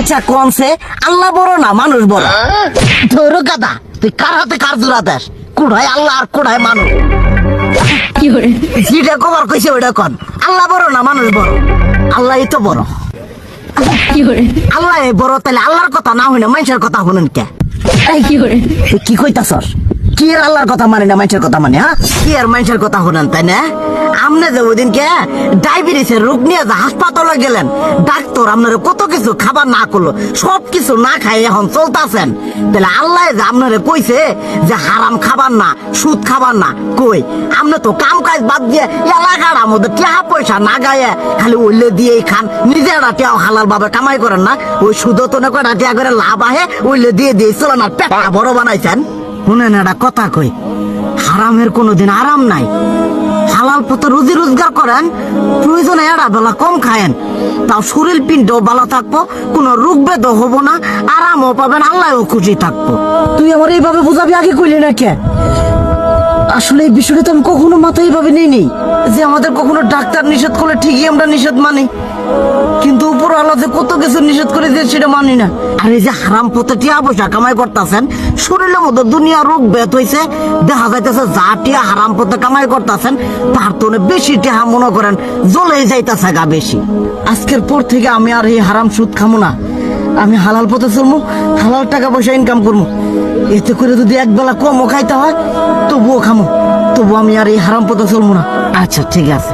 আচ্ছা কোনছে আল্লাহ বড় না মানুষ বড়? ধরো গাদা, তুই কার হাতে কার জোড়া দেশ? কোড়ায় আল্লাহ আর কোড়ায় মানুষ। যেটা কবার কইছে ওইটা কন। আল্লাহ বড় না মানুষ বড়? আল্লাহই তো বড়। আল্লাহ বড়, তাহলে আল্লাহর কথা না হইনা মানুষের কথা শুনেন কে? কি কইতাছস? কি আর আল্লাহর কথা মানে না মানুষের কথা মানে? হ্যাঁ, কি আর মানুষের কথা শুনেন তাই না? আমনে যে ওই দিনকে ডায়াবেটিসের রোগ নিয়ে যে হাসপাতালে গেলেন, ডাক্তার আপনার কত কিছু খাবার না করলো, সব কিছু না খাই এখন চলতেছেন। তাহলে আল্লাহ যে আপনারে কইছে যে হারাম খাবার না, সুদ খাবার না, কই আপনি তো কাম কাজ বাদ দিয়ে এলাকার মধ্যে টাকা পয়সা না গায়ে খালি ওইলে দিয়েই খান, নিজেরা টিয়াও হালাল ভাবে কামাই করেন না, ওই সুদও তো না কয়টা টিয়া করে লাভ আহে, ওইলে দিয়ে দিয়ে চলেন আর পেটটা বড় বানাইছেন। শুনেন একটা কথা কই, হারামের কোনোদিন আরাম নাই। হালাল পথে রুজি রোজগার করেন, প্রয়োজনে এরা বেলা কম খায়েন, তাও শরীর পিণ্ডও ভালো থাকবো, কোনো রোগ বেদও হবো না, আরামও পাবেন, আল্লাহও খুশি থাকবো। তুই আমার এইভাবে বুঝাবি আগে কইলি না কে? আসলে এই বিষয়টা তো আমি কখনো মাথায় এইভাবে নেই যে আমাদের কখনো ডাক্তার নিষেধ করলে ঠিকই আমরা নিষেধ মানি, কিন্তু উপর আল্লাহ যে কত কিছু নিষেধ করে দিয়ে সেটা মানি না। আর এই যে হারাম পথে টিয়া পয়সা কামাই করতেছেন, শরীরের মধ্যে দুনিয়া রোগ বেত হয়েছে, দেখা যাইতেছে যা টিয়া হারাম পথে কামাই করতেছেন তার তো বেশি টিয়া মনে করেন জ্বলে যাইতেছে গা বেশি। আজকের পর থেকে আমি আর এই হারাম সুদ খামো না, আমি হালাল পথে চলবো, হালাল টাকা পয়সা ইনকাম করবো। এতে করে যদি একবেলা কমও খাইতে হয় তবুও খামো, তবু আমি আর এই হারাম পথে চলবো না। আচ্ছা ঠিক আছে।